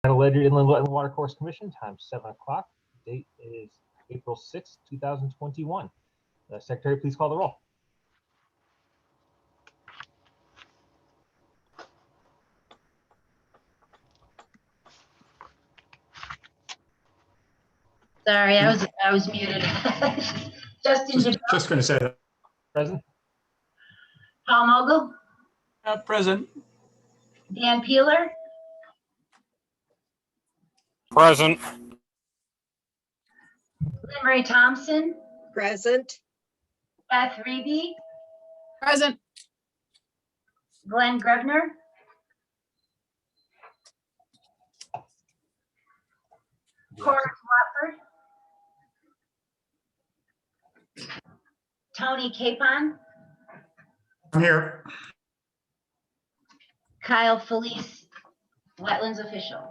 Ledyard Inland Wetland Watercourse Commission, time 7 o'clock. Date is April 6th, 2021. Secretary, please call the roll. Sorry, I was muted. Just going to say that. Present. Paul Mogul, Present. Dan Peeler, Present. Lynn Marie Thompson, Present. Beth Reeby, Present. Glenn Grebner, Cora Watford, Tony Capon, I'm here. Kyle Felice, Wetlands official.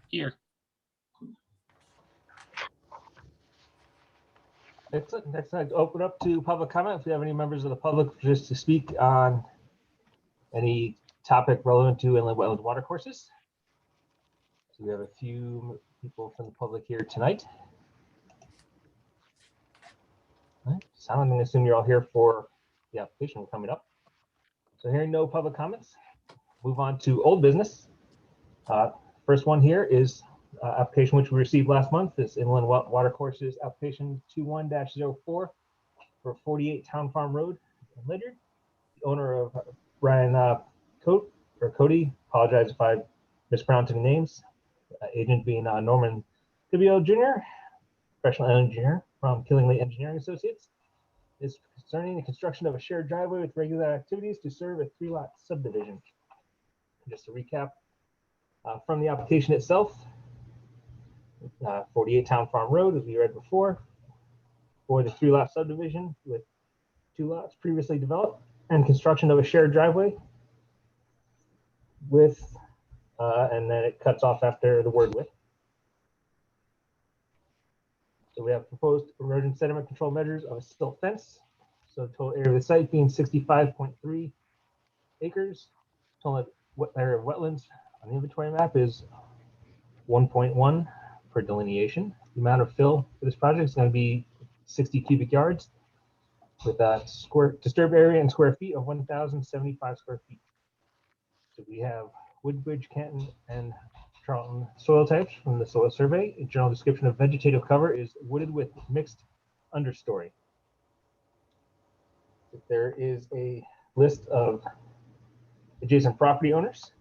Here. Excellent. Next, I'd open up to public comment. If you have any members of the public just to speak on any topic relevant to inland wetland watercourses. So we have a few people from the public here tonight. All right. So I'm going to assume you're all here for the application coming up. So hearing no public comments, move on to old business. First one here is application which we received last month. This inland watercourses application 21-04 for 48 Town Farm Road in Ledyard. The owner of Brian Cote or Cote, apologize if I'm mispronouncing names. Agent being Norman Thibeault Jr., professional engineer from Killingly Engineering Associates, is concerning the construction of a shared driveway with regular activities to serve a 3-lot subdivision. Just to recap from the application itself, 48 Town Farm Road, as we read before, for the 3-lot subdivision with 2 lots previously developed, and construction of a shared driveway with, and then it cuts off after the word with. So we have proposed erosion sediment control measures of a silt fence. So total area of the site being 65.3 acres. Total area of wetlands on the inventory map is 1.1 per delineation. The amount of fill for this project is going to be 60 cubic yards with a disturbed area in square feet of 1,075 square feet. So we have Woodbridge, Canton, and Charlton soil types from the soil survey. A general description of vegetative cover is wooded with mixed understory. There is a list of adjacent property owners.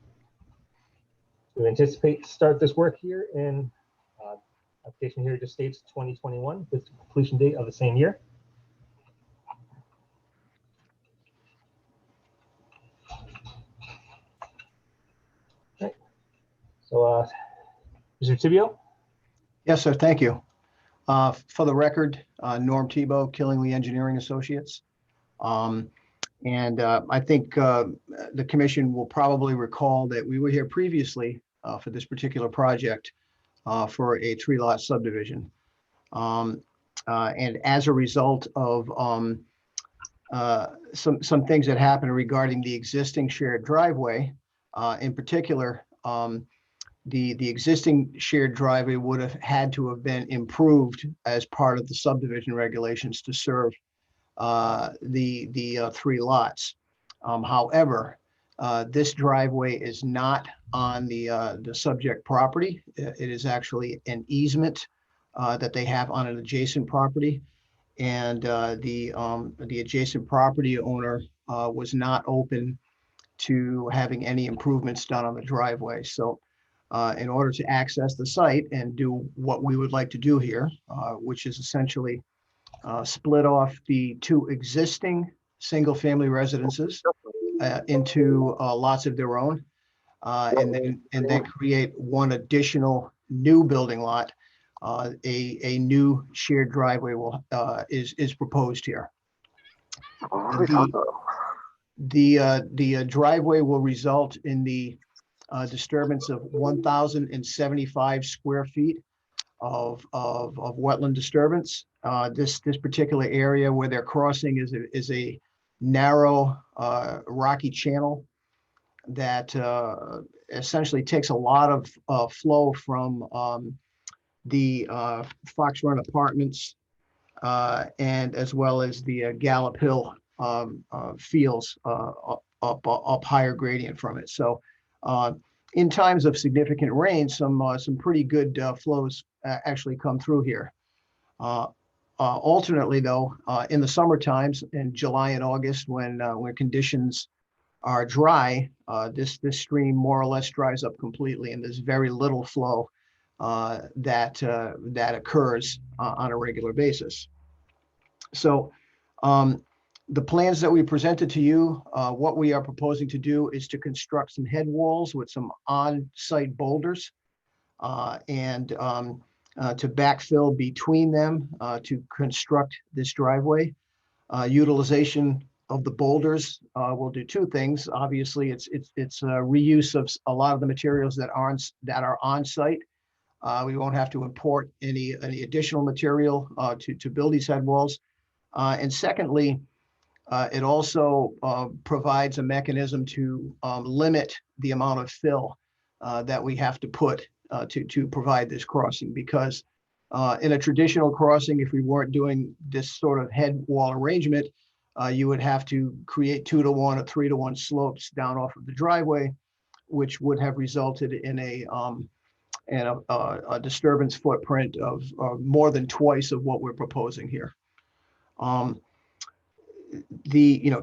We anticipate to start this work here in application here just states 2021 with the completion date of the same year. Okay. So Mr. Thibeault? Yes, sir. Thank you. For the record, Norm Thibeault, Killingly Engineering Associates. I think the commission will probably recall that we were here previously for this particular project for a 3-lot subdivision. And as a result of some things that happened regarding the existing shared driveway, in particular, the existing shared driveway would have had to have been improved as part of the subdivision regulations to serve the 3 lots. However, this driveway is not on the subject property. It is actually an easement that they have on an adjacent property, and the adjacent property owner was not open to having any improvements done on the driveway. So in order to access the site and do what we would like to do here, which is essentially split off the 2 existing single-family residences into lots of their own, and then create 1 additional new building lot. A new shared driveway is proposed here. The driveway will result in the disturbance of 1,075 square feet of wetland disturbance. This particular area where they're crossing is a narrow rocky channel that essentially takes a lot of flow from the Fox Run Apartments and as well as the Gallop Hill fields up higher gradient from it. So in times of significant rain, some pretty good flows actually come through here. Alternately, though, in the summer times, in July and August, when conditions are dry, this stream more or less dries up completely, and there's very little flow that occurs on a regular basis. So the plans that we presented to you, what we are proposing to do is to construct some head walls with some on-site boulders and to backfill between them to construct this driveway. Utilization of the boulders will do two things. Obviously, it's reuse of a lot of the materials that are on site. We won't have to import any additional material to build these head walls. And secondly, it also provides a mechanism to limit the amount of fill that we have to put to provide this crossing, because in a traditional crossing, if we weren't doing this sort of head wall arrangement, you would have to create 2-to-1 or 3-to-1 slopes down off of the driveway, which would have resulted in a disturbance footprint of more than twice of what we're proposing here.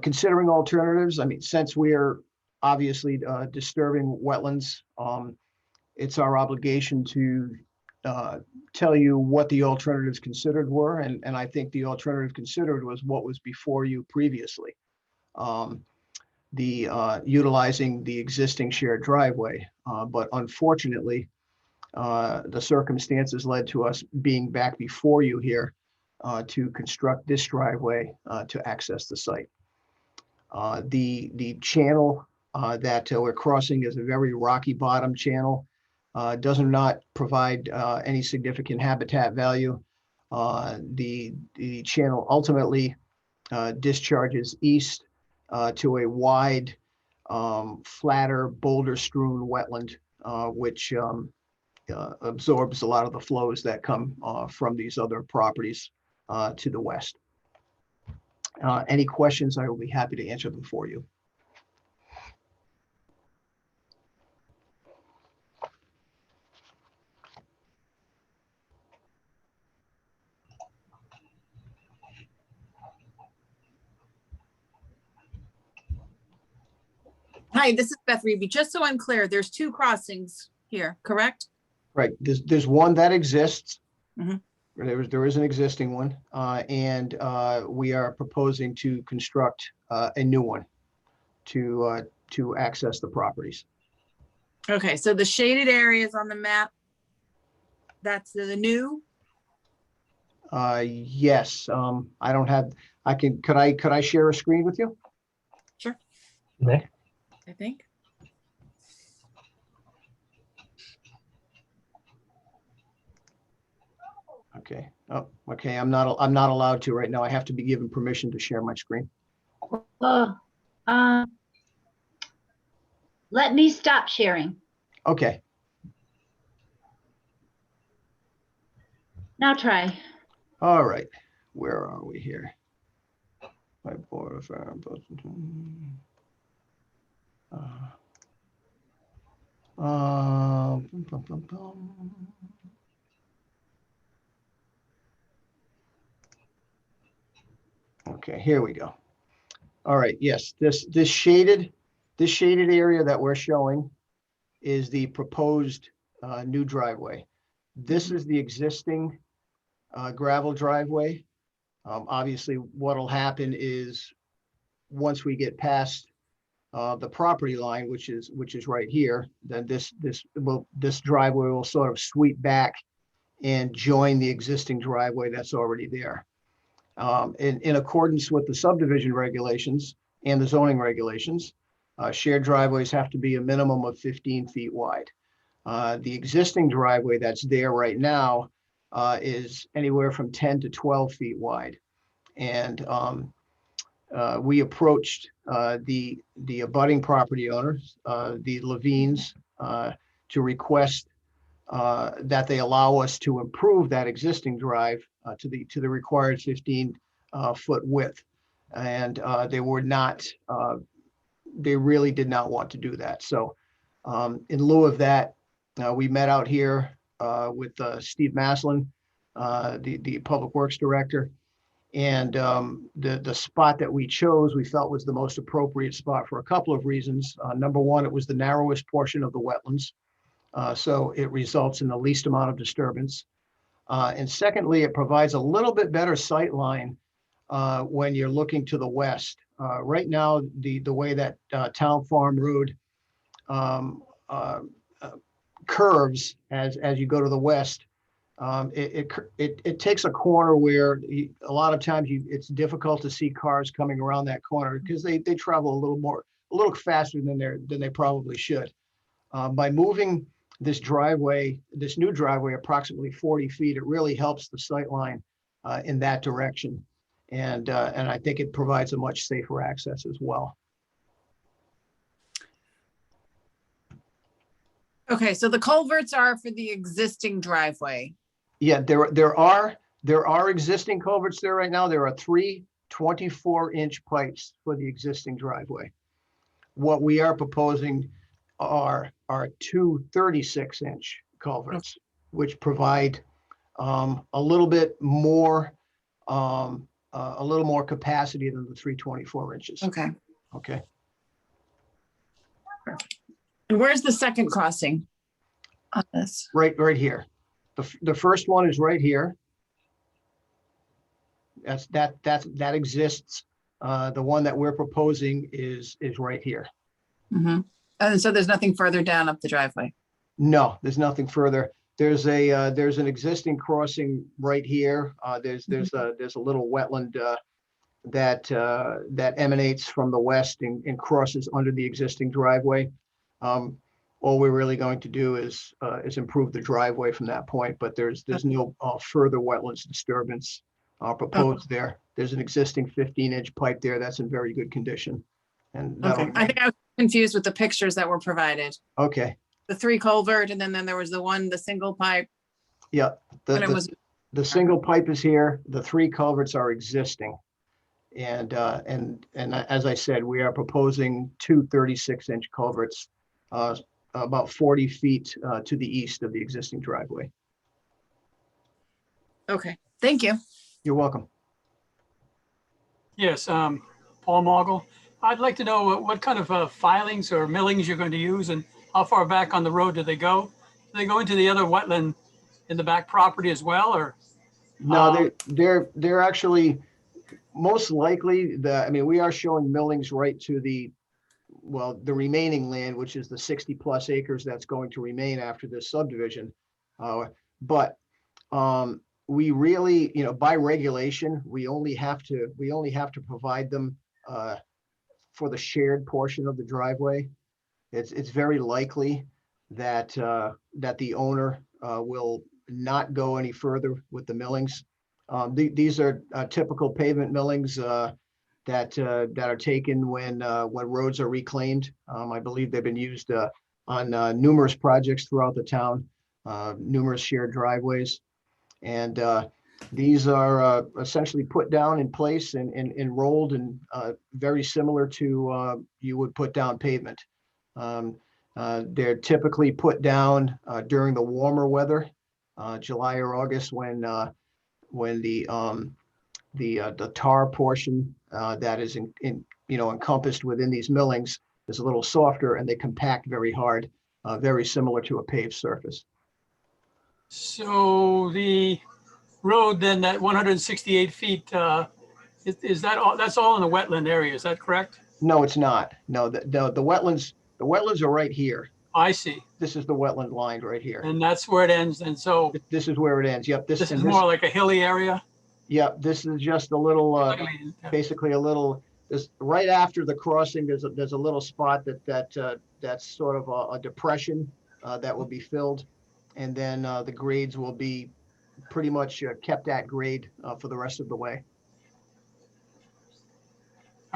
Considering alternatives, I mean, since we are obviously disturbing wetlands, it's our obligation to tell you what the alternatives considered were, and I think the alternative considered was what was before you previously. Utilizing the existing shared driveway, but unfortunately, the circumstances led to us being back before you here to construct this driveway to access the site. The channel that we're crossing is a very rocky bottom channel. Does not provide any significant habitat value. The channel ultimately discharges east to a wide, flatter, boulder-strewn wetland, which absorbs a lot of the flows that come from these other properties to the west. Any questions, I will be happy to answer them for you. Hi, this is Beth Reeby. Just so I'm clear, there's two crossings here, correct? Right, there's one that exists. Mhm. There is an existing one, and we are proposing to construct a new one to access the properties. Okay, so the shaded areas on the map, that's the new? Yes, I don't have, could I share a screen with you? Sure, Okay. I think. Okay. Oh, okay. I'm not allowed to right now. I have to be given permission to share my screen. Well, let me stop sharing. Okay. Now try. All right. Where are we here? My board of Okay, here we go. All right, yes, this shaded area that we're showing is the proposed new driveway. This is the existing gravel driveway. Obviously, what'll happen is once we get past the property line, which is right here, then this driveway will sort of sweep back and join the existing driveway that's already there. In accordance with the subdivision regulations and the zoning regulations, shared driveways have to be a minimum of 15 feet wide. The existing driveway that's there right now is anywhere from 10 to 12 feet wide. And we approached the abutting property owners, the Levines, to request that they allow us to improve that existing drive to the required 15-foot width. And they were not, they really did not want to do that. So in lieu of that, we met out here with Steve Maslin, the Public Works Director. And the spot that we chose, we felt was the most appropriate spot for a couple of reasons. Number one, it was the narrowest portion of the wetlands. So it results in the least amount of disturbance. And secondly, it provides a little bit better sight line when you're looking to the west. Right now, the way that Town Farm Road curves as you go to the west, it takes a corner where a lot of times it's difficult to see cars coming around that corner because they travel a little faster than they probably should. By moving this new driveway approximately 40 feet, it really helps the sight line in that direction. And I think it provides a much safer access as well. Okay, so the culverts are for the existing driveway. Yeah, there are existing culverts there right now. There are 3 24-inch pipes for the existing driveway. What we are proposing are 2 36-inch culverts, which provide a little bit more capacity than the 3 24 inches. Okay. Okay. And where's the second crossing on this? Right here. The first one is right here. That exists. The one that we're proposing is right here. Mm-hmm. And so there's nothing further down up the driveway? No, there's nothing further. There's an existing crossing right here. There's a little wetland that emanates from the west and crosses under the existing driveway. All we're really going to do is improve the driveway from that point, but there's no further wetlands disturbance proposed there. There's an existing 15-inch pipe there that's in very good condition. And okay. I think I was confused with the pictures that were provided. Okay. The 3 culvert, and then there was the single pipe. Yeah. The single pipe is here. The 3 culverts are existing. And as I said, we are proposing 2 36-inch culverts about 40 feet to the east of the existing driveway. Okay, thank you. You're welcome. Yes, Paul Mogul. I'd like to know what kind of filings or millings you're going to use and how far back on the road do they go? Do they go into the other wetland in the back property as well, or? No, they're actually most likely we are showing millings right to the remaining land, which is the 60+ acres that's going to remain after this subdivision. But we really, by regulation, we only have to provide them for the shared portion of the driveway. It's very likely that the owner will not go any further with the millings. These are typical pavement millings that are taken when roads are reclaimed. I believe they've been used on numerous projects throughout the town, numerous shared driveways. And these are essentially put down in place and rolled and very similar to you would put down pavement. They're typically put down during the warmer weather, July or August, when the tar portion that is encompassed within these millings is a little softer, and they compact very hard, very similar to a paved surface. So the road then, that 168 feet, is that all? That's all in the wetland area, is that correct? No, it's not. No, the wetlands are right here. I see. This is the wetland line right here. And that's where it ends. And so this is where it ends. Yep. this is more like a hilly area. Yep. This is just a little, basically a little. This right after the crossing. There's a little spot that's sort of a depression that will be filled, and then the grades will be pretty much kept at grade for the rest of the way.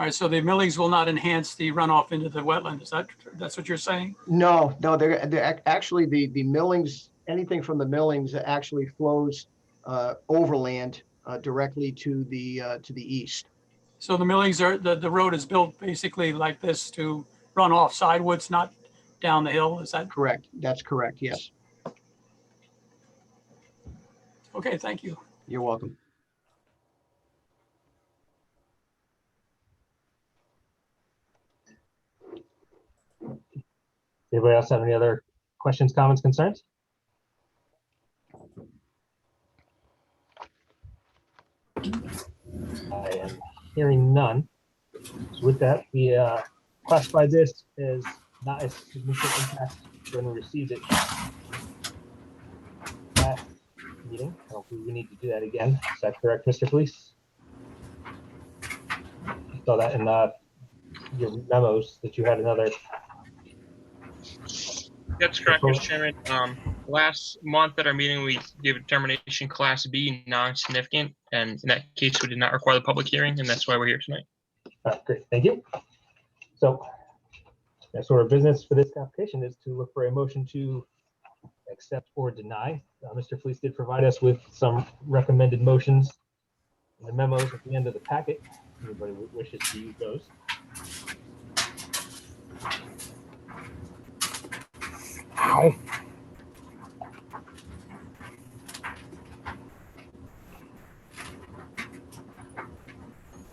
All right, so the millings will not enhance the runoff into the wetland. That's what you're saying? No, actually the millings, anything from the millings actually flows overland directly to the east. So the millings are, the road is built basically like this to run off sidewoods, not down the hill. Is that Correct. That's correct. Yes. okay? Thank you. You're welcome. Anybody else have any other questions, comments, concerns? I am hearing none. So with that, we classify this as not as significant impact when we received it last meeting. I don't believe we need to do that again. Is that correct, Mr. Police? I saw that in your memos that you had another. That's correct, Mr. Chairman. Last month at our meeting, we gave a determination Class B non-significant, and in that case, we did not require the public hearing, and that's why we're here tonight. All right, great, thank you. So next order of business for this application is to look for a motion to accept or deny. Mr. Fleece did provide us with some recommended motions in the memos at the end of the packet. Anybody wishes to use those? Ow.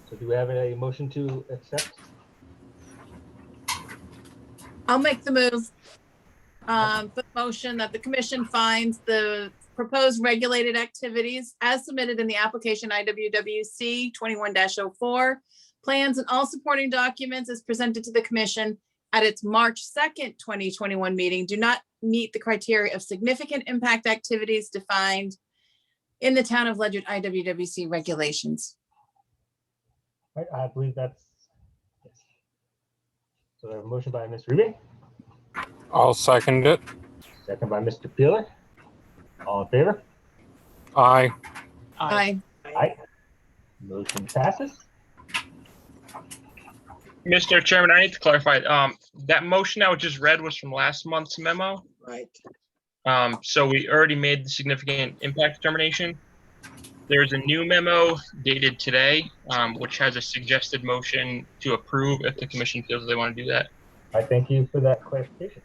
So do we have a motion to accept? I'll make the move. The motion that the commission finds the proposed regulated activities as submitted in the application IWWC 21-04, plans and all supporting documents as presented to the commission at its March 2nd, 2021 meeting do not meet the criteria of significant impact activities defined in the town of Ledyard IWWC regulations. Right, I believe that's, yes. So we have a motion by Ms. Rubin, I'll second it. second by Mr. Peeler. All in favor? Aye. Aye. Aye. Motion passes. Mr. Chairman, I need to clarify, that motion that was just read was from last month's memo. Right. So we already made the significant impact determination. There's a new memo dated today, which has a suggested motion to approve if the commission feels they want to do that. I thank you for that clarification.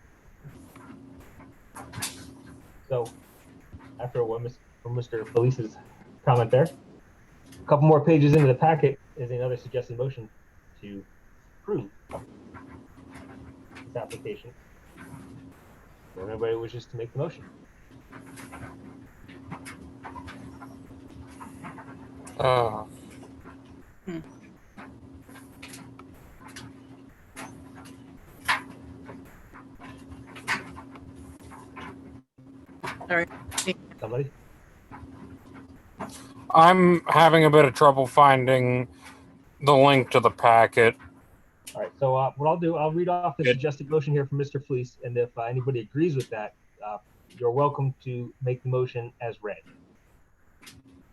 So after what from Mr. Felice's comment there, a couple more pages into the packet is another suggested motion to approve this application. If anybody wishes to make the motion. Somebody? I'm having a bit of trouble finding the link to the packet. All right, so what I'll do, I'll read off the Good. suggested motion here from Mr. Fleece, and if anybody agrees with that, you're welcome to make the motion as read.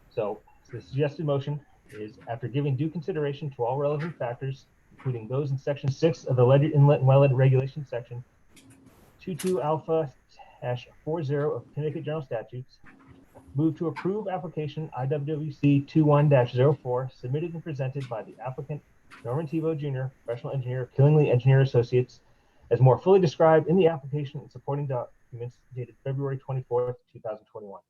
So the suggested motion is, after giving due consideration to all relevant factors, including those in Section 6 of the Ledyard Inlet and Wetland Regulation Section 22 Alpha-40 of Connecticut General Statutes, move to approve application IWWC 21-04 submitted and presented by the applicant Norman Thibeault Jr., professional engineer of Killingly Engineer Associates, as more fully described in the application and supporting documents dated February 24th, 2021.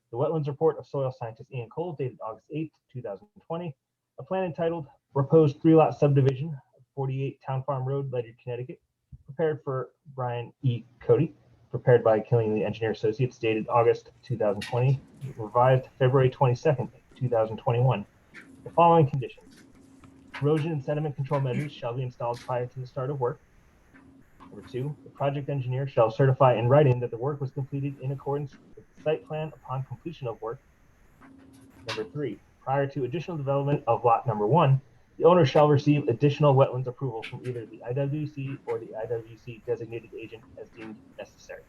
The Wetlands Report of Soil Scientist Ian Cole dated August 8th, 2020. A plan entitled Proposed 3-Lot Subdivision of 48 Town Farm Road, Ledyard, Connecticut, prepared for Brian E. Cote, prepared by Killingly Engineer Associates, dated August 2020, revised February 22nd, 2021. The following conditions. Erosion and sediment control measures shall be installed prior to the start of work. Number 2, the project engineer shall certify in writing that the work was completed in accordance with the site plan upon completion of work. Number 3, prior to additional development of lot number 1, the owner shall receive additional wetlands approval from either the IWWC or the IWWC designated agent as deemed necessary.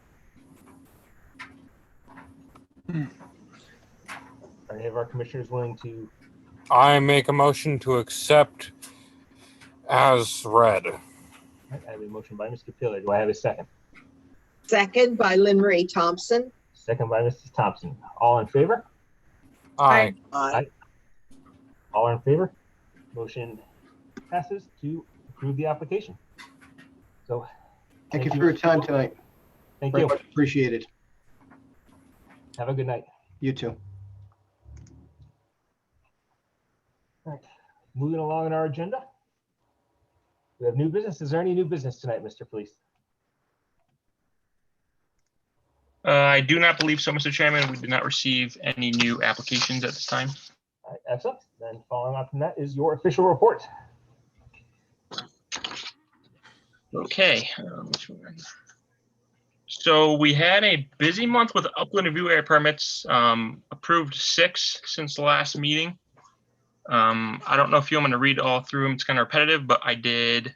Are any of our commissioners willing to? I make a motion to accept as read. All right, I have a motion by Mr. Pillar. Do I have a second? Second by Lynn Marie Thompson. Second by Mrs. Thompson. All in favor? Aye. Aye. All in favor? Motion passes to approve the application. So Thank you for your time tonight. Thank Very you. much appreciated. Have a good night. You too. All right. Moving along in our agenda. We have new business. Is there any new business tonight, Mr. Police? I do not believe so, Mr. Chairman. We did not receive any new applications at this time. All right, excellent. Then following on from that is your official report. Okay. So we had a busy month with upland review area permits, approved 6 since the last meeting. I don't know if you want me to read all through them. It's kind of repetitive, but I did, let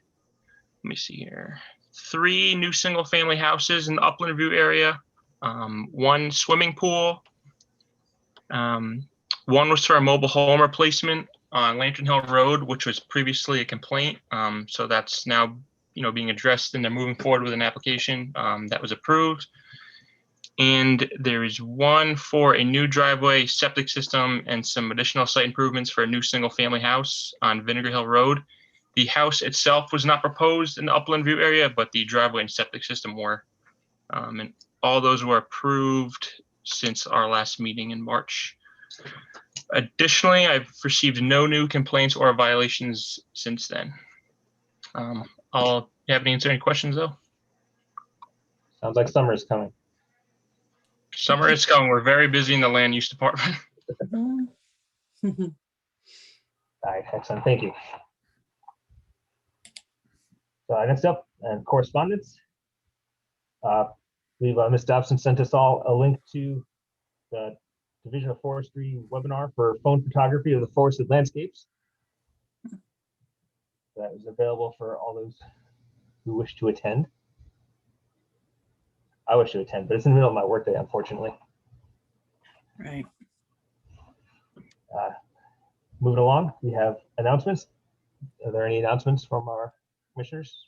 me see here, 3 new single family houses in the upland review area, 1 swimming pool. 1 was for a mobile home replacement on Lantern Hill Road, which was previously a complaint. So that's now, being addressed, and they're moving forward with an application that was approved. And there is 1 for a new driveway, septic system, and some additional site improvements for a new single family house on Vinegar Hill Road. The house itself was not proposed in the upland view area, but the driveway and septic system were. And all those were approved since our last meeting in March. Additionally, I've received no new complaints or violations since then. I'll have to answer any questions though. Sounds like summer is coming. Summer is coming. We're very busy in the land use department. All right, excellent. Thank you. So next up, correspondence. Ms. Dobson sent us all a link to the Division of Forestry webinar for phone photography of the forested landscapes. That is available for all those who wish to attend. I wish to attend, but it's in the middle of my workday, unfortunately. Right. Moving along, we have announcements. Are there any announcements from our commissioners?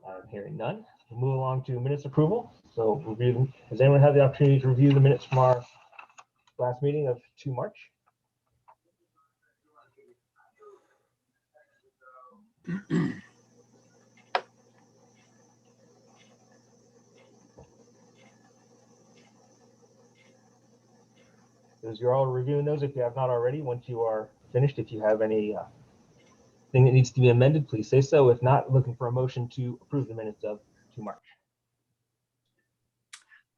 I'm hearing none. We'll move along to minutes approval. So review them. Has anyone had the opportunity to review the minutes from our last meeting of 2 March? As you're all reviewing those, if you have not already, once you are finished, if you have any thing that needs to be amended, please say so. If not, looking for a motion to approve the minutes of 2 March.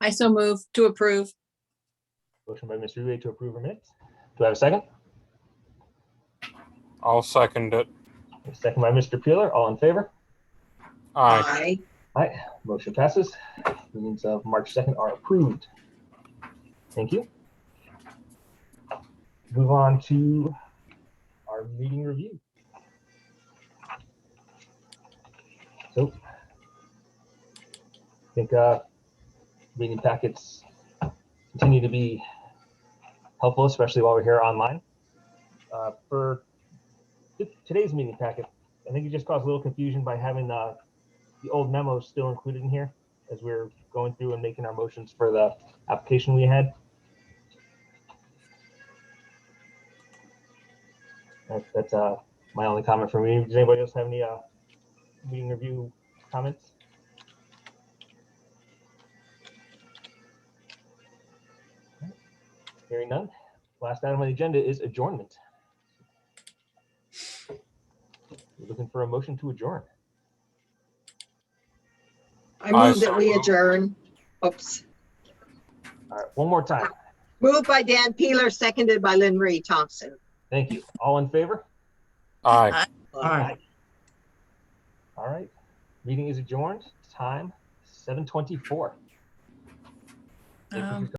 I so move to approve. Motion by Mr. Uwe to approve the minutes. Do I have a second? I'll second it. A second by Mr. Peeler. All in favor? Aye. Aye. Motion passes. Meetings of March 2nd are approved. Thank you. Move on to our meeting review. So I think meeting packets continue to be helpful, especially while we're here online. For today's meeting packet, I think it just caused a little confusion by having the old memos still included in here as we're going through and making our motions for the application we had. That's my only comment from me. Does anybody else have any meeting review comments? Hearing none. Last item on the agenda is adjournment. We're looking for a motion to adjourn. I move that we adjourn. Oops. All right, one more time. Moved by Dan Peeler, seconded by Lynn Marie Thompson. Thank you. All in favor? Aye. Aye. All right. Meeting is adjourned. Time 7:24.